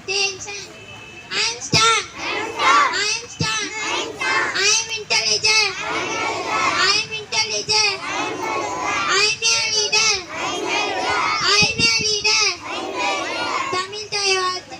Attention. I am strong. I am strong. I am intelligent. I am intelligent. I am a leader. I am a leader. Tamil Tayavate.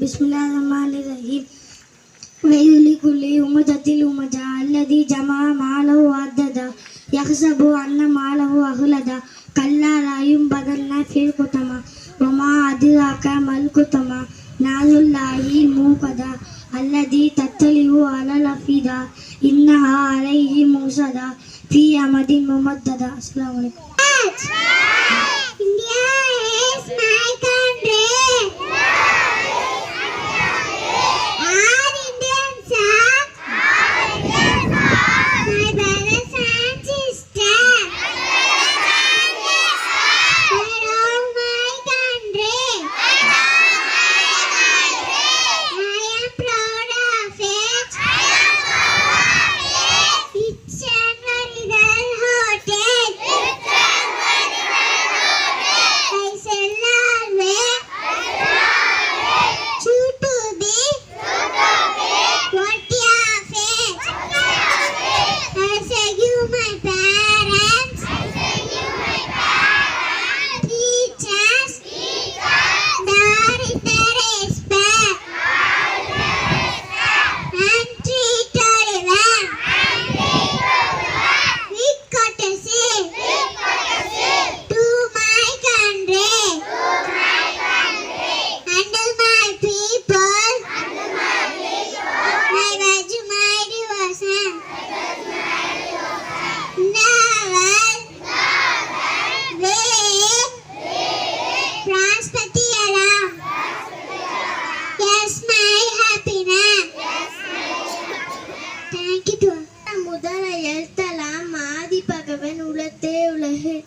Bismillahirrahmanirrahim. Wailul likulli humazatil lumaza alladhi jama'a malahu addada yahsabu anna malahu akhlada kalla la yunbadanna fil hutama wa ma adraka mal hutama narullahi muqada alladhi tattali'u ala al-afida innaha alayhi musada fi amadin mumaddada. Assalamu alaikum. India is my country.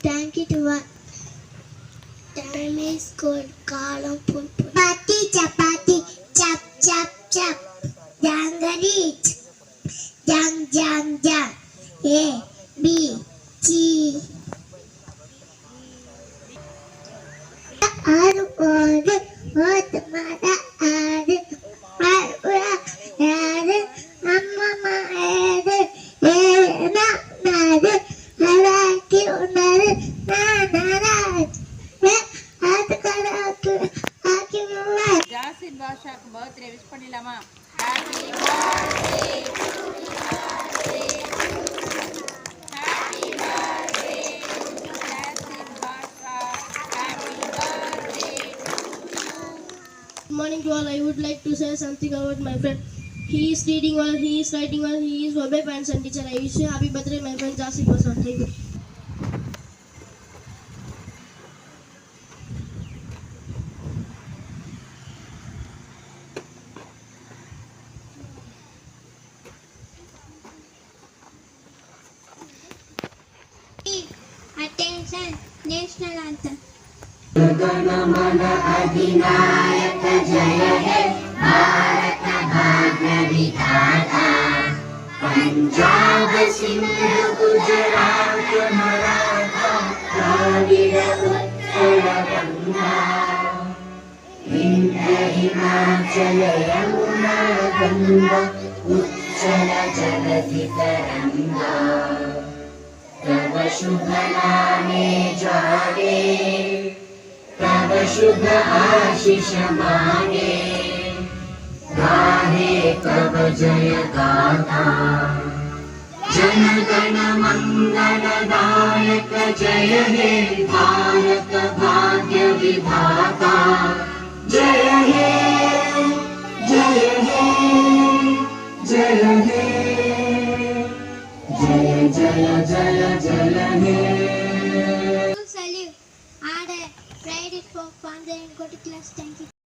Thank you to what? Time is good. Kalam pun. Chapati, chapati, chap, chap, chap. Jangarit. Jang, jang, jang. A, B, C. Aru, oru, oru, mada, aru. Aru, aru, amma, ma, aru. Ena, aru. Alaki, unaru, na, na, na. Jasin பாஷாக்கு birthday wish பண்ணிடலாமா? Happy birthday to Jasin. Happy birthday to Jasin Basha. Happy birthday to you. Good morning to all. I would like to say something about my friend. He is reading well, he is writing well, he is one of my parents and teacher. I wish you happy birthday, my friend Jasin Basha. Thank you. Attention, national anthem. Ganamana Adhinayaka Jaya Hai Bharata Bhagya Vidhata Punjab Sindhu Gujarat Maratha Kavira Uttara Ganga Vindhya Himachala Yamuna Ganga Uchala Jagati Taranga Tava Shubha Name Jare Tava शुभ आशीष मांगे, गाहे तब जय गाथा। जन गण मंगलदायक जय हे भारत भाग्य विधाता। जय हे जय हे जय हे जय जय जय जय हे। Salute. I read it for fun and go to class. Thank you.